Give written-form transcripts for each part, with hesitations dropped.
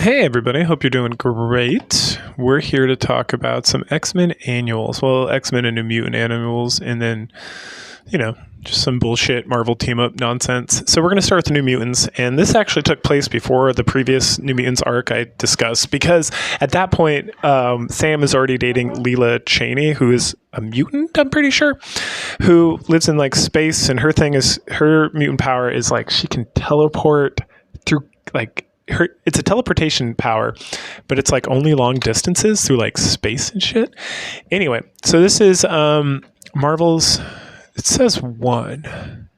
Hey everybody, hope you're doing great. We're here to talk about some X-Men annuals. Well, X-Men and New Mutant annuals, and then, just some bullshit Marvel team-up nonsense. So we're going to start with the New Mutants, and this actually took place before the previous New Mutants arc I discussed, because at that point, Sam is already dating Lila Cheney, who is a mutant, I'm pretty sure, who lives in, space, and her mutant power is, she can teleport through, it's a teleportation power, but it's only long distances through space and shit. Anyway, so this is Marvel's, it says one.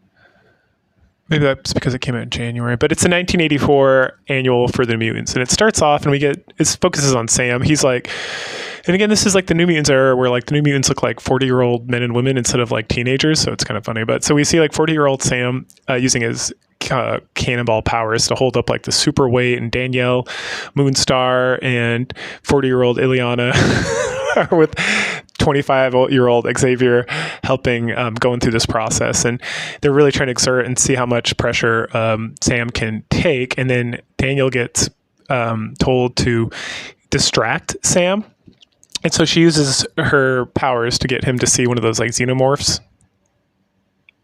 Maybe that's because it came out in January, but it's a 1984 annual for the Mutants, and it starts off and it focuses on Sam. He's and again, this is the New Mutants era where the New Mutants look like 40-year-old men and women instead of teenagers, so it's kind of funny. But so we see 40-year-old Sam using his cannonball powers to hold up the super weight, and Danielle, Moonstar, and 40-year-old Ileana are with 25-year-old Xavier helping going through this process, and they're really trying to exert and see how much pressure Sam can take. And then Danielle gets told to distract Sam, and so she uses her powers to get him to see one of those xenomorphs.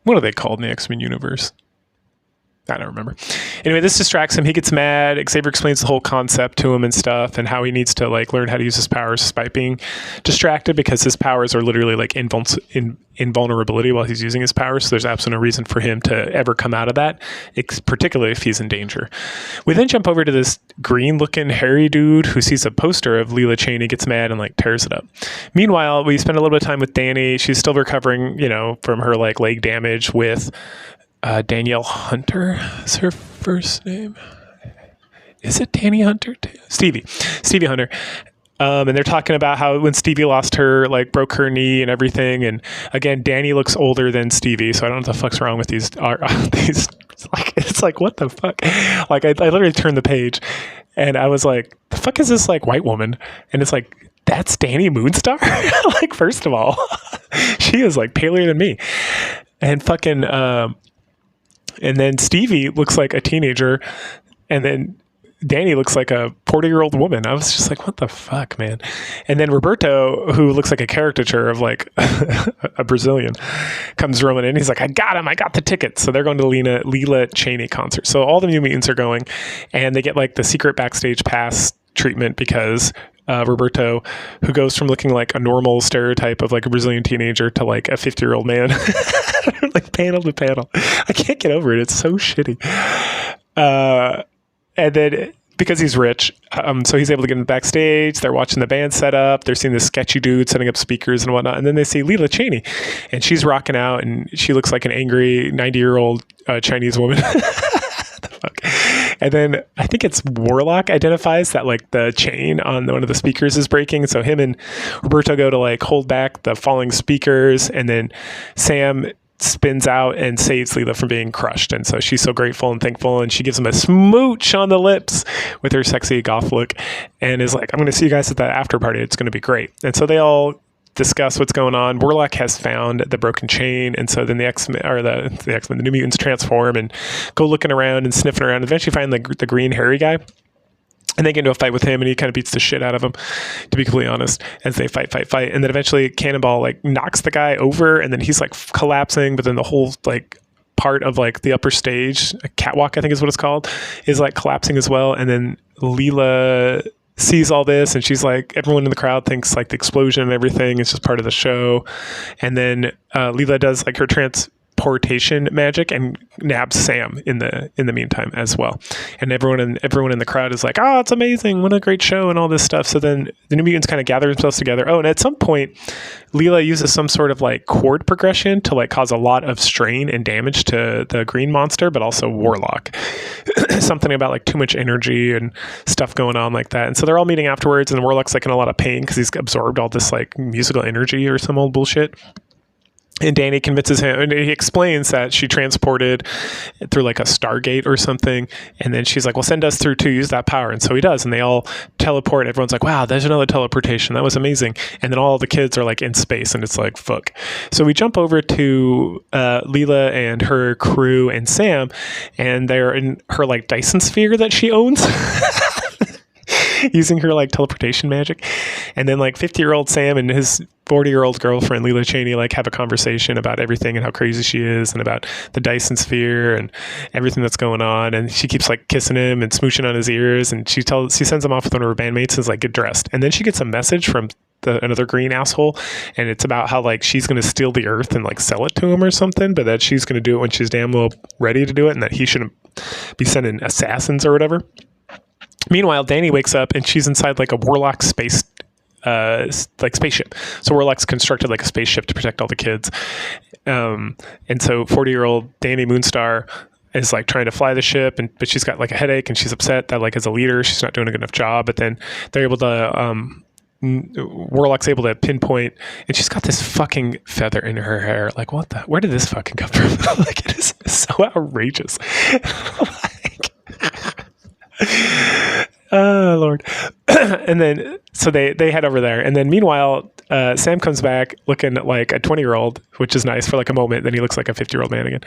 What are they called in the X-Men universe? I don't remember. Anyway, this distracts him. He gets mad. Xavier explains the whole concept to him and stuff, and how he needs to learn how to use his powers despite being distracted, because his powers are literally invulnerability while he's using his powers. So there's absolutely no reason for him to ever come out of that, particularly if he's in danger. We then jump over to this green-looking hairy dude who sees a poster of Lila Cheney, gets mad, and tears it up. Meanwhile, we spend a little bit of time with Danny. She's still recovering, from her leg damage with Danielle Hunter is her first name. Is it Danny Hunter too? Stevie Hunter. And they're talking about how when Stevie lost her, broke her knee and everything. And again, Danny looks older than Stevie, so I don't know what the fuck's wrong with these. It's what the fuck? I literally turned the page, and I was like, the fuck is this white woman? And it's that's Danny Moonstar. First of all, she is paler than me, and fucking. And then Stevie looks like a teenager, and then Danny looks like a 40-year-old woman. I was just what the fuck, man? And then Roberto, who looks like a caricature of a Brazilian, comes rolling in. He's I got him. I got the ticket. So they're going to the Lila Cheney concert. So all the New Mutants are going, and they get the secret backstage pass treatment because Roberto, who goes from looking like a normal stereotype of a Brazilian teenager to a 50-year-old man, panel to panel. I can't get over it. It's so shitty. And then because he's rich, so he's able to get in the backstage. They're watching the band set up. They're seeing this sketchy dude setting up speakers and whatnot. And then they see Lila Cheney, and she's rocking out, and she looks like an angry 90-year-old Chinese woman. The fuck? And then I think it's Warlock identifies that the chain on one of the speakers is breaking. So him and Roberto go to hold back the falling speakers, and then Sam spins out and saves Lila from being crushed. And so she's so grateful and thankful, and she gives him a smooch on the lips with her sexy goth look, and is I'm going to see you guys at the after party. It's going to be great. And so they all discuss what's going on. Warlock has found the broken chain, and so then the X-Men, or the X-Men, the New Mutants transform and go looking around and sniffing around, and eventually find the green hairy guy. And they get into a fight with him, and he kind of beats the shit out of him, to be completely honest, as they fight. And then eventually Cannonball knocks the guy over, and then he's collapsing, but then the whole part of the upper stage, a catwalk I think is what it's called, is collapsing as well. And then Lila sees all this, and she's everyone in the crowd thinks the explosion and everything is just part of the show. And then Lila does her transportation magic and nabs Sam in the meantime as well. And everyone in the crowd is oh, it's amazing, what a great show, and all this stuff. So then the New Mutants kind of gather themselves together. Oh, and at some point Lila uses some sort of chord progression to cause a lot of strain and damage to the green monster, but also Warlock. Something about too much energy and stuff going on like that. And so they're all meeting afterwards, and Warlock's in a lot of pain because he's absorbed all this musical energy or some old bullshit. And Danny convinces him, and he explains that she transported through a Stargate or something. And then she's well, send us through to use that power. And so he does. And they all teleport. Everyone's wow, there's another teleportation. That was amazing. And then all the kids are in space, and it's fuck. So we jump over to Lila and her crew and Sam, and they're in her Dyson sphere that she owns. using her like teleportation magic. And then like 50-year-old Sam and his 40-year-old girlfriend Lila Cheney like have a conversation about everything and how crazy she is and about the Dyson sphere and everything that's going on. And she keeps like kissing him and smooching on his ears, and she sends him off with one of her bandmates and is like, get dressed. And then she gets a message from another green asshole, and it's about how like she's going to steal the earth and like sell it to him or something, but that she's going to do it when she's damn well ready to do it, and that he shouldn't be sending assassins or whatever. Meanwhile, Danny wakes up and she's inside like a Warlock space like spaceship. So Warlock's constructed like a spaceship to protect all the kids. And so 40-year-old Danny Moonstar is like trying to fly the ship, but she's got like a headache and she's upset that like as a leader she's not doing a good enough job. But then they're able to Warlock's able to pinpoint, and she's got this fucking feather in her hair. Like, where did this fucking come from? Like, it is so outrageous. Like, oh Lord. And then so they head over there, and then meanwhile Sam comes back looking like a 20-year-old, which is nice for like a moment. Then he looks like a 50-year-old man again.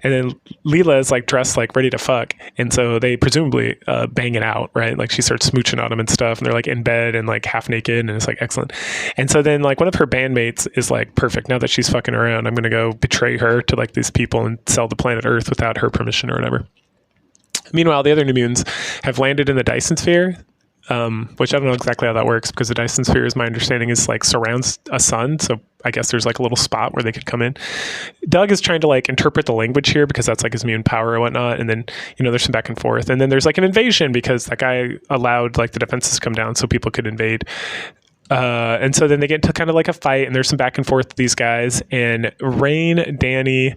And then Lila is like dressed like ready to fuck, and so they presumably bang it out, right? Like she starts smooching on him and stuff, and they're like in bed and like half naked, and it's like excellent. And so then like one of her bandmates is like, perfect, now that she's fucking around, I'm gonna go betray her to like these people and sell the planet Earth without her permission or whatever. Meanwhile, the other New Mutants have landed in the Dyson sphere, which I don't know exactly how that works, because the Dyson sphere, is my understanding, is like surrounds a sun. So I guess there's like a little spot where they could come in. Doug is trying to like interpret the language here because that's like his mutant power or whatnot. And then, there's some back and forth. And then there's like an invasion because that guy allowed like the defenses to come down so people could invade. And so then they get into kind of like a fight, and there's some back and forth with these guys, and Rain, Danny,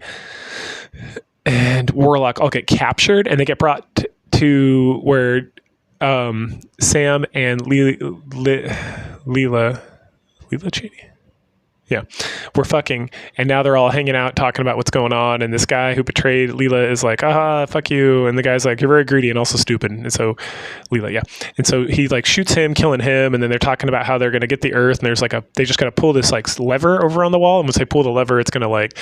and Warlock all get captured, and they get brought to where Sam and Lila Cheney, yeah, we're fucking, and now they're all hanging out talking about what's going on, and this guy who betrayed Lila is like, fuck you, and the guy's like, you're very greedy and also stupid. And so Lila, yeah, and so he like shoots him, killing him, and then they're talking about how they're going to get the Earth, and there's like they just got to pull this like lever over on the wall, and once they pull the lever, it's going to like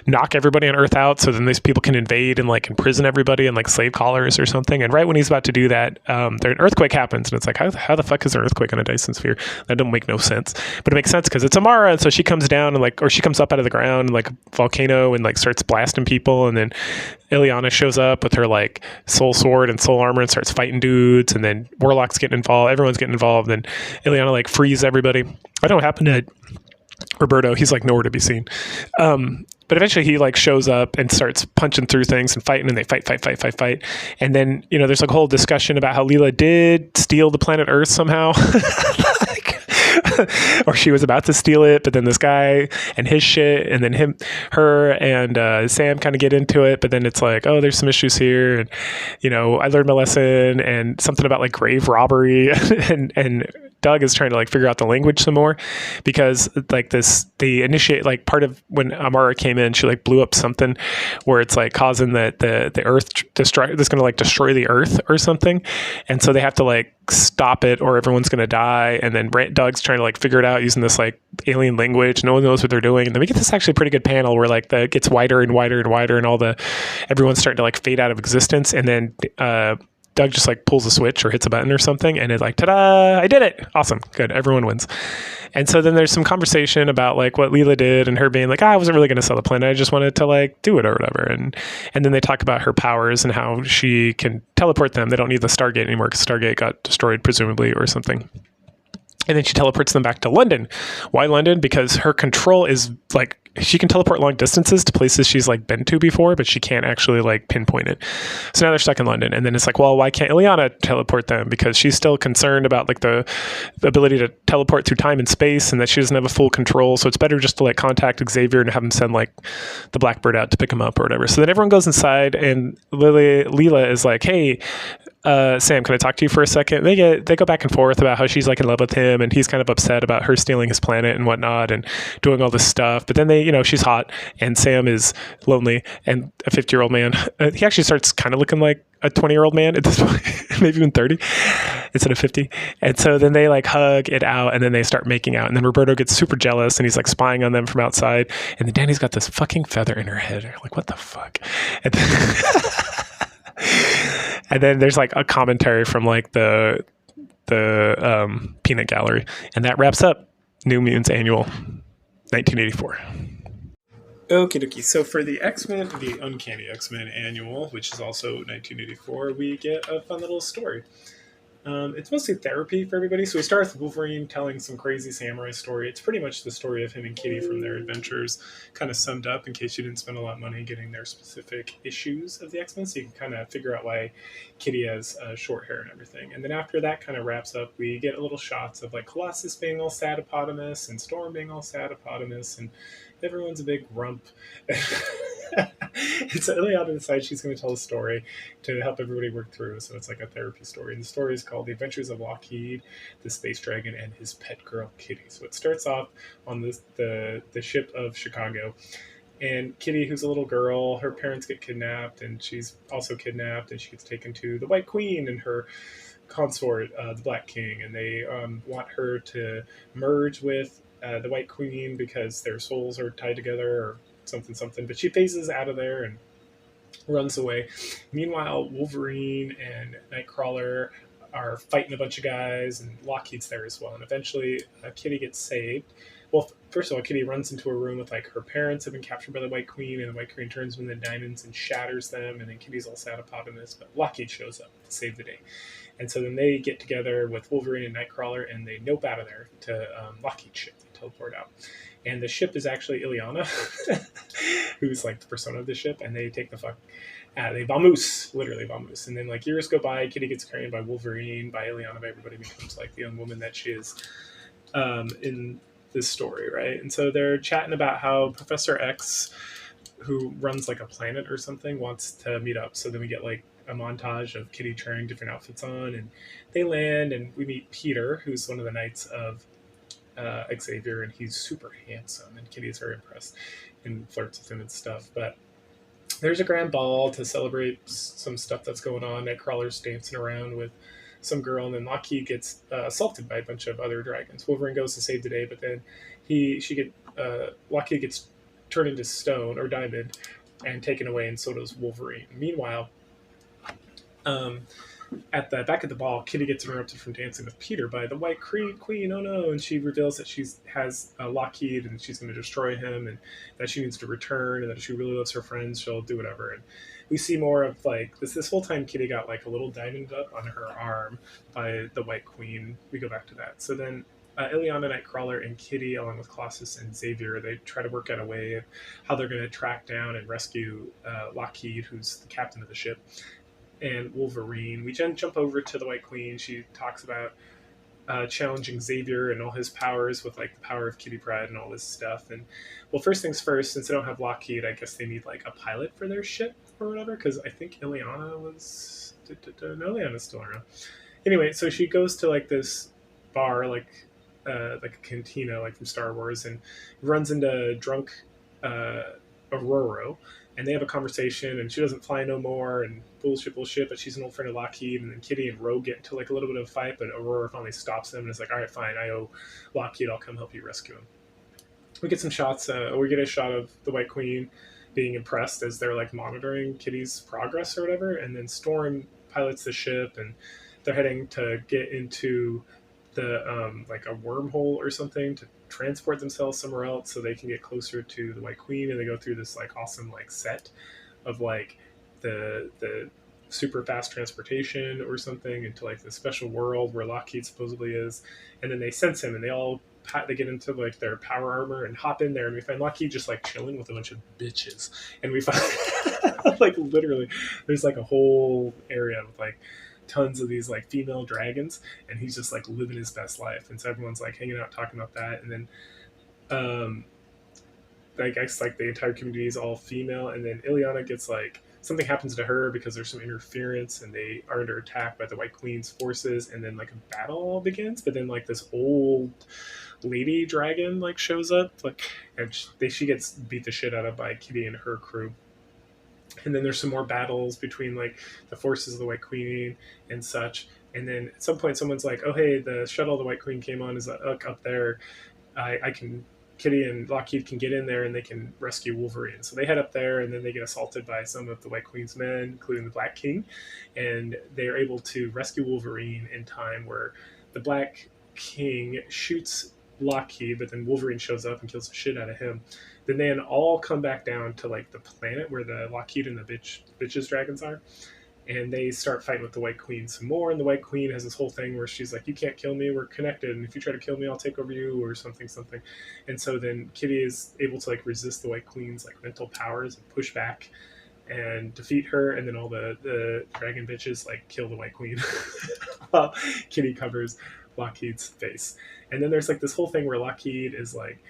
knock everybody on Earth out, so then these people can invade and like imprison everybody in like slave collars or something. And right when he's about to do that, an earthquake happens, and it's like, how the fuck is an earthquake on a Dyson sphere? That don't make no sense, but it makes sense because it's Amara, and so she comes down and like, or she comes up out of the ground and like a volcano and like starts blasting people, and then Ileana shows up with her like soul sword and soul armor and starts fighting dudes, and then Warlock's getting involved, everyone's getting involved, and Ileana like frees everybody. I don't know what happened to Roberto, he's like nowhere to be seen. But eventually he like shows up and starts punching through things and fighting, and they fight. And then, there's like a whole discussion about how Lila did steal the planet Earth somehow. Or she was about to steal it, but then this guy and his shit, and then her and Sam kind of get into it, but then it's like, oh, there's some issues here, and I learned my lesson, and something about like grave robbery, and Doug is trying to like figure out the language some more, because like the initiate, like part of when Amara came in, she like blew up something where it's like causing the Earth that's going to like destroy the Earth or something, and so they have to like stop it or everyone's going to die. And then Doug's trying to like figure it out using this like alien language. No one knows what they're doing, and then we get this actually pretty good panel where like it gets wider and wider and wider, and everyone's starting to like fade out of existence, and then Doug just like pulls a switch or hits a button or something, and it's like, ta-da, I did it. Awesome. Good. Everyone wins. And so then there's some conversation about like what Lila did, and her being like, I wasn't really going to sell the planet. I just wanted to like do it or whatever. And then they talk about her powers and how she can teleport them. They don't need the Stargate anymore because Stargate got destroyed presumably or something. And then she teleports them back to London. Why London? Because her control is like, she can teleport long distances to places she's like been to before, but she can't actually like pinpoint it. So now they're stuck in London. And then it's like, well, why can't Ileana teleport them? Because she's still concerned about like the ability to teleport through time and space, and that she doesn't have a full control. So it's better just to like contact Xavier and have him send like the Blackbird out to pick him up or whatever. So then everyone goes inside, and Lila is like, hey, Sam, can I talk to you for a second? They go back and forth about how she's like in love with him, and he's kind of upset about her stealing his planet and whatnot and doing all this stuff. But then she's hot, and Sam is lonely, and a 50-year-old man. He actually starts kind of looking like a 20-year-old man at this point, maybe even 30 instead of 50. And so then they like hug it out, and then they start making out. And then Roberto gets super jealous, and he's like spying on them from outside. And then Danny's got this fucking feather in her head. Like, what the fuck? And then, and then there's like a commentary from like the the peanut gallery. And that wraps up New Mutants Annual 1984. Okie dokie. So for the X-Men, the Uncanny X-Men Annual, which is also 1984, we get a fun little story. It's mostly therapy for everybody. So we start with Wolverine telling some crazy samurai story. It's pretty much the story of him and Kitty from their adventures, kind of summed up in case you didn't spend a lot of money getting their specific issues of the X-Men. So you can kind of figure out why Kitty has short hair and everything. And then after that kind of wraps up, we get little shots of like Colossus being all sadapotamus and Storm being all sadapotamus and everyone's a big grump. It's Ileana decides she's going to tell a story to help everybody work through. So it's like a therapy story. And the story is called The Adventures of Lockheed, the Space Dragon, and His Pet Girl, Kitty. So it starts off on the ship of Chicago. And Kitty, who's a little girl, her parents get kidnapped, and she's also kidnapped, and she gets taken to the White Queen and her consort, the Black King. And they want her to merge with the White Queen because their souls are tied together or something. But she phases out of there and runs away. Meanwhile, Wolverine and Nightcrawler are fighting a bunch of guys, and Lockheed's there as well. And eventually, Kitty gets saved. Well, first of all, Kitty runs into a room with like her parents have been captured by the White Queen, and the White Queen turns them into diamonds and shatters them. And then Kitty's all sadapotamus, but Lockheed shows up to save the day. And so then they get together with Wolverine and Nightcrawler, and they nope out of there to Lockheed's ship. They teleport out. And the ship is actually Ileana, who's like the persona of the ship, and they take the fuck out. They vamoose, literally vamoose. And then like years go by, Kitty gets carried by Wolverine, by Ileana, by everybody becomes like the young woman that she is in this story, right? And so they're chatting about how Professor X, who runs like a planet or something, wants to meet up. So then we get like a montage of Kitty trying different outfits on, and they land, and we meet Peter, who's one of the knights of Xavier, and he's super handsome, and Kitty is very impressed and flirts with him and stuff. But there's a grand ball to celebrate some stuff that's going on. Nightcrawler's dancing around with some girl, and then Lockheed gets assaulted by a bunch of other dragons. Wolverine goes to save the day, but then Lockheed gets turned into stone or diamond and taken away, and so does Wolverine. Meanwhile, at the back of the ball, Kitty gets interrupted from dancing with Peter by the White Queen. Oh no! And she reveals that she has Lockheed, and she's going to destroy him, and that she needs to return, and that if she really loves her friends, she'll do whatever. And we see more of like this whole time. Kitty got like a little diamond up on her arm by the White Queen. We go back to that. So then Ileana, Nightcrawler, and Kitty, along with Colossus and Xavier, they try to work out a way of how they're going to track down and rescue Lockheed, who's the captain of the ship, and Wolverine. We then jump over to the White Queen. She talks about challenging Xavier and all his powers with like the power of Kitty Pryde and all this stuff. And well, first things first, since they don't have Lockheed, I guess they need like a pilot for their ship or whatever, because I think Ileana was... No, Ileana's still around. Anyway, so she goes to like this bar, like a cantina, like from Star Wars, and runs into drunk Aurora, and they have a conversation, and she doesn't fly no more, and bullshit, but she's an old friend of Lockheed. And then Kitty and Rogue get into like a little bit of a fight, but Aurora finally stops them and is like, all right, fine, I owe Lockheed, I'll come help you rescue him. We get some shots, we get a shot of the White Queen being impressed as they're like monitoring Kitty's progress or whatever, and then Storm pilots the ship, and they're heading to get into the like a wormhole or something to transport themselves somewhere else so they can get closer to the White Queen. And they go through this like awesome like set of like the super fast transportation or something into like the special world where Lockheed supposedly is. And then they sense him, and they get into like their power armor and hop in there, and we find Lockheed just like chilling with a bunch of bitches. And we find like literally there's like a whole area with like tons of these like female dragons, and he's just like living his best life. And so everyone's like hanging out talking about that. And then I guess like the entire community is all female, and then Ileana gets like something happens to her because there's some interference, and they are under attack by the White Queen's forces, and then like a battle begins. But then like this old lady dragon like shows up, like, and she gets beat the shit out of by Kitty and her crew. And then there's some more battles between like the forces of the White Queen and such. And then at some point someone's like, oh hey, the shuttle the White Queen came on is up there. Kitty and Lockheed can get in there and they can rescue Wolverine. So they head up there, and then they get assaulted by some of the White Queen's men, including the Black King. And they are able to rescue Wolverine in time where the Black King shoots Lockheed, but then Wolverine shows up and kills the shit out of him. Then they all come back down to like the planet where the Lockheed and the bitches dragons are, and they start fighting with the White Queen some more. And the White Queen has this whole thing where she's like, "You can't kill me. We're connected. And if you try to kill me, I'll take over you," or something, something. And so then Kitty is able to like resist the White Queen's like mental powers and push back and defeat her. And then all the dragon bitches like kill the White Queen while Kitty covers Lockheed's face. And then there's like this whole thing where Lockheed is like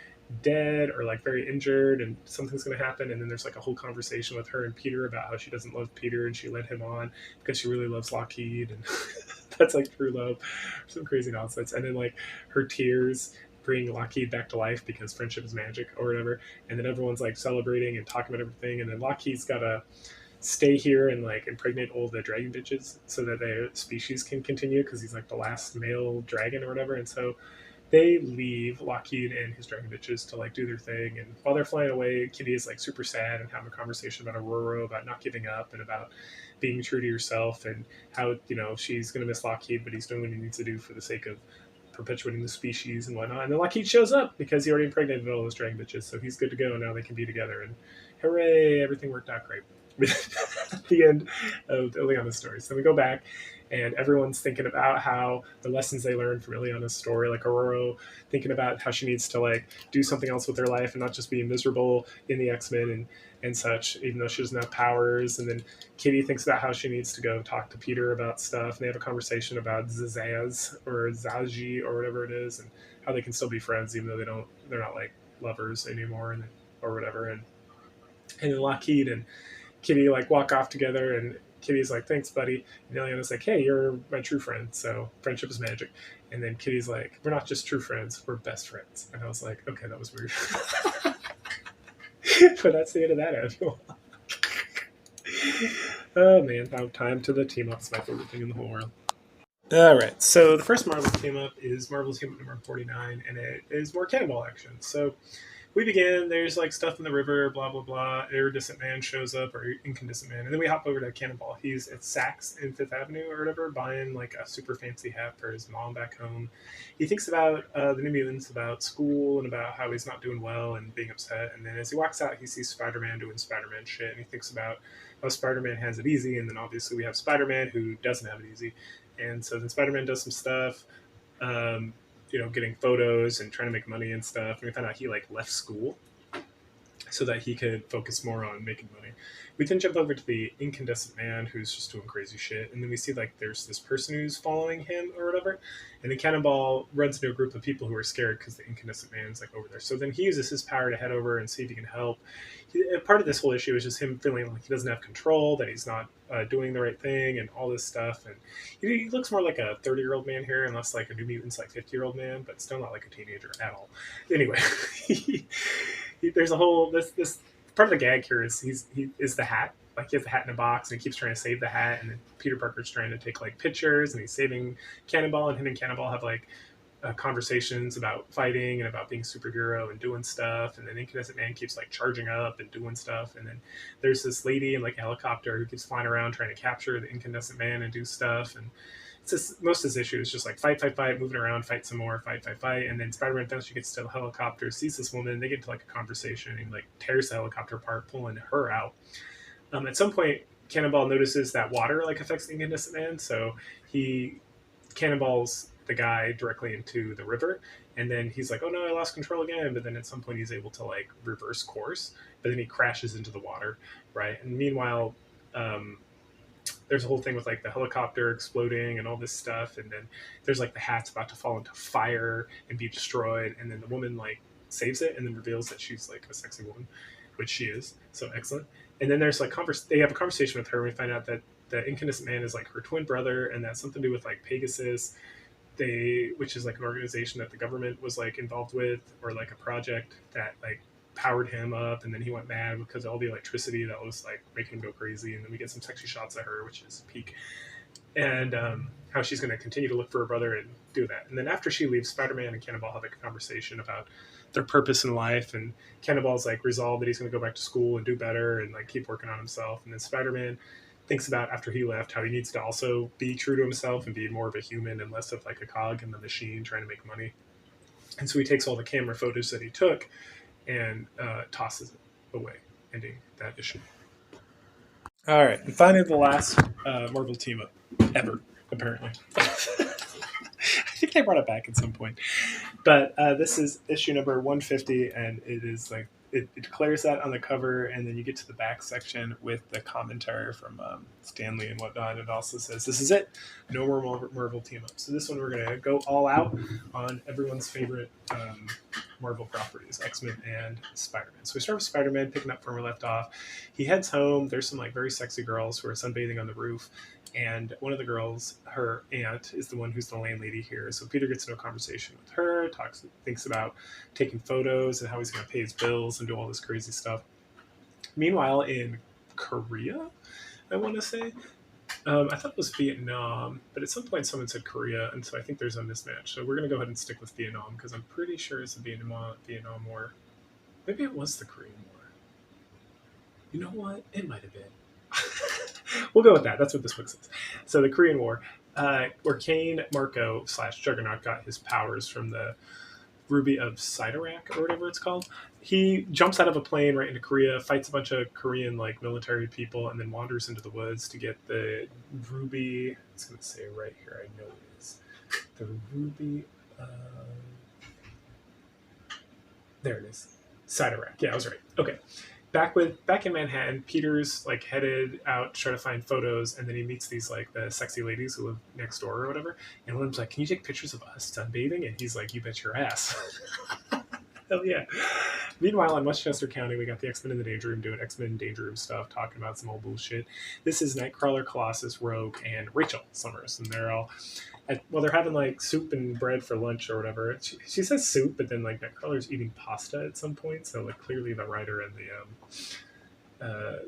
dead or like very injured and something's going to happen, and then there's like a whole conversation with her and Peter about how she doesn't love Peter and she led him on because she really loves Lockheed, and that's like true love, some crazy nonsense. And then like her tears bring Lockheed back to life because friendship is magic or whatever, and then everyone's like celebrating and talking about everything, and then Lockheed's got to stay here and like impregnate all the dragon bitches so that their species can continue because he's like the last male dragon or whatever. And so they leave Lockheed and his dragon bitches to like do their thing, and while they're flying away, Kitty is like super sad and having a conversation about Aurora, about not giving up and about being true to yourself, and how she's going to miss Lockheed, but he's doing what he needs to do for the sake of perpetuating the species and whatnot. And then Lockheed shows up because he already impregnated all those dragon bitches, so he's good to go. Now they can be together, and hooray, everything worked out great. At the end of Ileana's story. So we go back, and everyone's thinking about how the lessons they learned from Ileana's story, like Aurora thinking about how she needs to like do something else with her life and not just be miserable in the X-Men and such, even though she doesn't have powers. And then Kitty thinks about how she needs to go talk to Peter about stuff, and they have a conversation about Zazaz or Zaji or whatever it is, and how they can still be friends even though they're not like lovers anymore, or whatever. And then Lockheed and Kitty like walk off together, and Kitty's like, "Thanks, buddy." And Ileana's like, "Hey, you're my true friend, so friendship is magic." And then Kitty's like, "We're not just true friends, we're best friends." And I was like, okay, that was weird. But that's the end of that annual. Oh man, now time to the team up. It's my favorite thing in the whole world. All right, so the first Marvel team up is Marvel's Team Up number 49, and it is more cannonball action. So we begin, there's like stuff in the river, blah, blah, blah. Iridescent Man shows up, or Incandescent Man. And then we hop over to Cannonball. He's at Saks in Fifth Avenue or whatever, buying like a super fancy hat for his mom back home. He thinks about the New Mutants, about school, and about how he's not doing well and being upset. And then as he walks out, he sees Spider-Man doing Spider-Man shit. And he thinks about how Spider-Man has it easy. And then obviously we have Spider-Man who doesn't have it easy. And so then Spider-Man does some stuff. Getting photos and trying to make money and stuff. And we found out he like left school so that he could focus more on making money. We then jump over to the Incandescent Man who's just doing crazy shit. And then we see like there's this person who's following him or whatever. And then Cannonball runs into a group of people who are scared because the Incandescent Man's like over there. So then he uses his power to head over and see if he can help. Part of this whole issue is just him feeling like he doesn't have control, that he's not doing the right thing and all this stuff. And he looks more like a 30-year-old man here, unless like a New Mutant's like 50-year-old man, but still not like a teenager at all. Anyway, there's a whole this part of the gag here is he is the hat. Like he has the hat in a box and he keeps trying to save the hat, and then Peter Parker's trying to take like pictures and he's saving Cannonball, and him and Cannonball have like conversations about fighting and about being a superhero and doing stuff. And then Incandescent Man keeps like charging up and doing stuff. And then there's this lady in like a helicopter who keeps flying around trying to capture the Incandescent Man and do stuff. And it's just, most of his issue is just like fight, moving around, fight some more, fight. And then Spider-Man eventually gets to the helicopter, sees this woman, they get into like a conversation, and like tears the helicopter apart, pulling her out. At some point, Cannonball notices that water like affects the Incandescent Man, so he cannonballs the guy directly into the river, and then he's like, "Oh no, I lost control again." But then at some point he's able to like reverse course, but then he crashes into the water, right? And meanwhile, there's a whole thing with like the helicopter exploding and all this stuff, and then there's like the hat's about to fall into fire and be destroyed, and then the woman like saves it and then reveals that she's like a sexy woman, which she is, so excellent. And then there's like they have a conversation with her, and we find out that the Incandescent Man is like her twin brother, and that's something to do with like Pegasus, which is like an organization that the government was like involved with, or like a project that like powered him up, and then he went mad because of all the electricity that was like making him go crazy. And then we get some sexy shots of her, which is peak, and how she's going to continue to look for her brother and do that. And then after she leaves, Spider-Man and Cannonball have like a conversation about their purpose in life, and Cannonball's like resolved that he's going to go back to school and do better and like keep working on himself. And then Spider-Man thinks about after he left how he needs to also be true to himself and be more of a human and less of like a cog in the machine trying to make money. And so he takes all the camera photos that he took and tosses it away, ending that issue. All right, and finally the last Marvel team up ever, apparently. I think they brought it back at some point. But this is issue number 150, and it is like it declares that on the cover, and then you get to the back section with the commentary from Stanley and whatnot. It also says, "This is it, no more Marvel team up." So this one we're gonna go all out on everyone's favorite Marvel properties, X-Men and Spider-Man. So we start with Spider-Man, picking up from where we left off. He heads home. There's some like very sexy girls who are sunbathing on the roof. And one of the girls, her aunt, is the one who's the landlady here. So Peter gets into a conversation with her, thinks about taking photos and how he's going to pay his bills and do all this crazy stuff. Meanwhile, in Korea, I want to say, I thought it was Vietnam, but at some point someone said Korea, and so I think there's a mismatch. So we're going to go ahead and stick with Vietnam because I'm pretty sure it's the Vietnam War. Maybe it was the Korean War. You know what? It might have been. We'll go with that. That's what this book says. So the Korean War, where Kane Marco / Juggernaut got his powers from the Ruby of Sidorak or whatever it's called. He jumps out of a plane right into Korea, fights a bunch of Korean like military people, and then wanders into the woods to get the Ruby. It's going to say right here. I know it is the Ruby. There it is. Sidorak. Yeah, I was right. Okay. Back in Manhattan, Peter's like headed out to try to find photos, and then he meets these like the sexy ladies who live next door or whatever. And William's like, "Can you take pictures of us sunbathing?" And he's like, "You bet your ass." Hell yeah. Meanwhile, in Westchester County, we got the X-Men in the Danger Room doing X-Men Danger Room stuff, talking about some old bullshit. This is Nightcrawler, Colossus, Rogue, and Rachel Summers, and they're all they're having like soup and bread for lunch or whatever. She says soup, but then like Nightcrawler's eating pasta at some point, so like clearly the writer and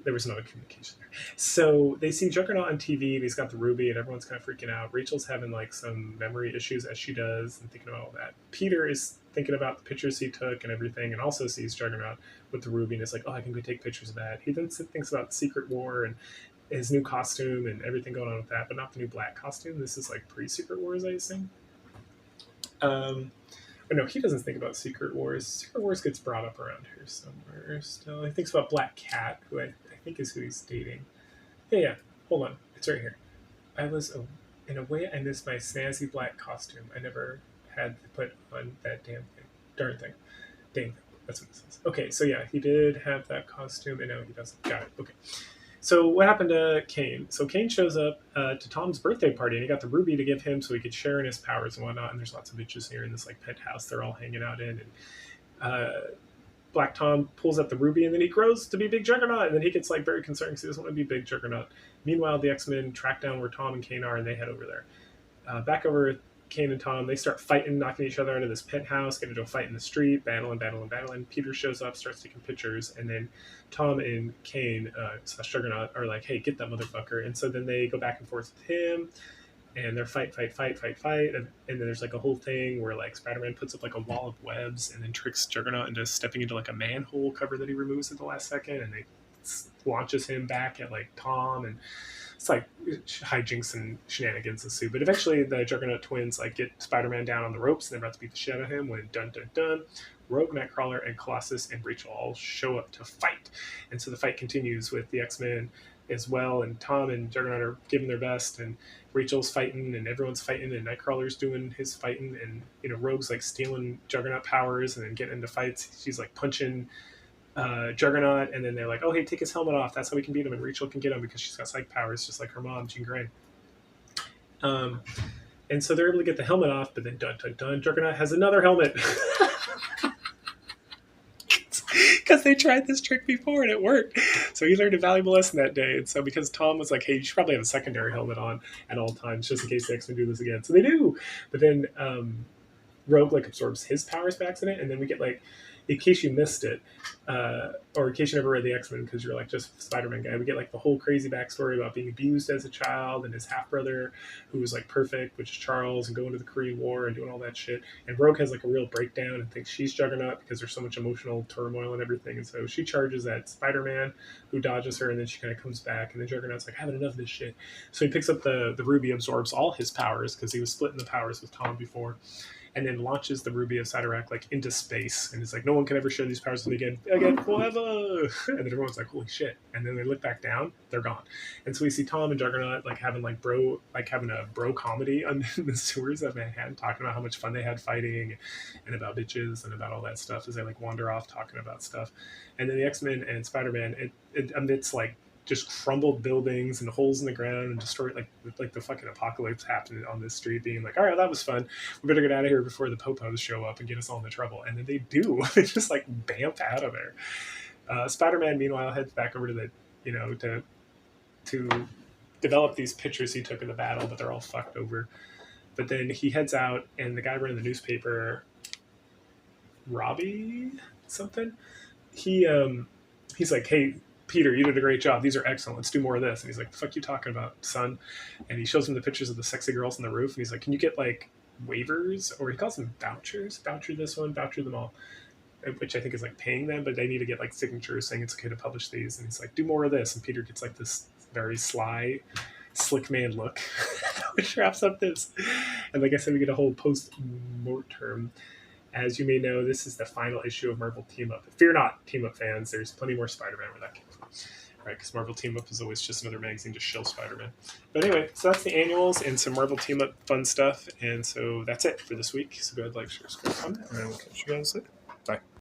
there was no communication there. So they see Juggernaut on TV, and he's got the Ruby, and everyone's kind of freaking out. Rachel's having like some memory issues as she does, and thinking about all that. Peter is thinking about the pictures he took and everything, and also sees Juggernaut with the Ruby, and is like, "Oh, I can go take pictures of that." He then thinks about Secret War and his new costume and everything going on with that, but not the new black costume. This is like pre-Secret Wars, I assume. But no, he doesn't think about Secret Wars. Secret Wars gets brought up around here somewhere still. He thinks about Black Cat, who I think is who he's dating. Yeah. Hold on. It's right here. In a way, I missed my snazzy black costume. I never had to put on that damn thing. Darn thing. Dang thing. That's what it says. Okay, so yeah, he did have that costume, and now he doesn't. Got it. Okay. So what happened to Kane? So Kane shows up to Tom's birthday party, and he got the Ruby to give him so he could share in his powers and whatnot. And there's lots of bitches here in this like penthouse they're all hanging out in. And Black Tom pulls out the Ruby, and then he grows to be Big Juggernaut. And then he gets like very concerned because he doesn't want to be Big Juggernaut. Meanwhile, the X-Men track down where Tom and Kane are, and they head over there. Back over Kane and Tom, they start fighting, knocking each other out of this penthouse, get into a fight in the street, battling. Peter shows up, starts taking pictures, and then Tom and Kane / Juggernaut are like, "Hey, get that motherfucker!" And so then they go back and forth with him, and they're fight, and then there's like a whole thing where like Spider-Man puts up like a wall of webs and then tricks Juggernaut into stepping into like a manhole cover that he removes at the last second, and they launches him back at like Tom, and it's like hijinks and shenanigans ensue. But eventually the Juggernaut twins like get Spider-Man down on the ropes, and they're about to beat the shit out of him when dun, Rogue, Nightcrawler, and Colossus and Rachel all show up to fight. And so the fight continues with the X-Men as well, and Tom and Juggernaut are giving their best, and Rachel's fighting, and everyone's fighting, and Nightcrawler's doing his fighting, and Rogue's like stealing Juggernaut powers and then getting into fights. She's like punching Juggernaut, and then they're like, "Oh, hey, take his helmet off. That's how we can beat him." And Rachel can get him because she's got psych powers, just like her mom, Jean Grey. And so they're able to get the helmet off, but then dun, Juggernaut has another helmet. Because they tried this trick before and it worked. So he learned a valuable lesson that day. And so because Tom was like, "Hey, you should probably have a secondary helmet on at all times just in case the X-Men do this again." So they do. But then Rogue like absorbs his powers by accident, and then we get like in case you missed it, or in case you never read the X-Men because you're like just Spider-Man guy, we get like the whole crazy backstory about being abused as a child and his half-brother who was like perfect, which is Charles, and going to the Korean War and doing all that shit. And Rogue has like a real breakdown and thinks she's Juggernaut because there's so much emotional turmoil and everything. And so she charges at Spider-Man, who dodges her, and then she kind of comes back. And then Juggernaut's like, having enough of this shit. So he picks up the ruby, absorbs all his powers because he was splitting the powers with Tom before, and then launches the Ruby of Cyttorak like into space, and it's like no one can ever share these powers with me again forever. And then everyone's like, holy shit! And then they look back down, they're gone. And so we see Tom and Juggernaut like having a bro comedy on the sewers of Manhattan, talking about how much fun they had fighting, and about bitches and about all that stuff as they like wander off talking about stuff. And then the X-Men and Spider-Man, it amidst like just crumbled buildings and holes in the ground and destroyed like the fucking apocalypse happened on this street, being like, all right, that was fun, we better get out of here before the popos show up and get us all into trouble. And then they do. They just like bamf out of there. Spider-Man meanwhile heads back over to the to develop these pictures he took in the battle, but they're all fucked over. But then he heads out, and the guy running the newspaper, Robbie something, he's like, hey Peter, you did a great job. These are excellent. Let's do more of this. And he's like, the fuck you talking about, son? And he shows him the pictures of the sexy girls on the roof. And he's like, can you get like waivers? Or he calls them vouchers. Voucher this one, voucher them all. Which I think is like paying them, but they need to get like signatures saying it's okay to publish these. And he's like, do more of this. And Peter gets like this very sly, slick man look, which wraps up this. And like I said, we get a whole post-mortem. As you may know, this is the final issue of Marvel Team Up. Fear not, Team Up fans. There's plenty more Spider-Man where that came from. Right, because Marvel Team Up is always just another magazine to shill Spider-Man. But anyway, so that's the annuals and some Marvel Team Up fun stuff. And so that's it for this week. So go ahead, like, share, subscribe, comment, and we'll catch you guys later. Bye.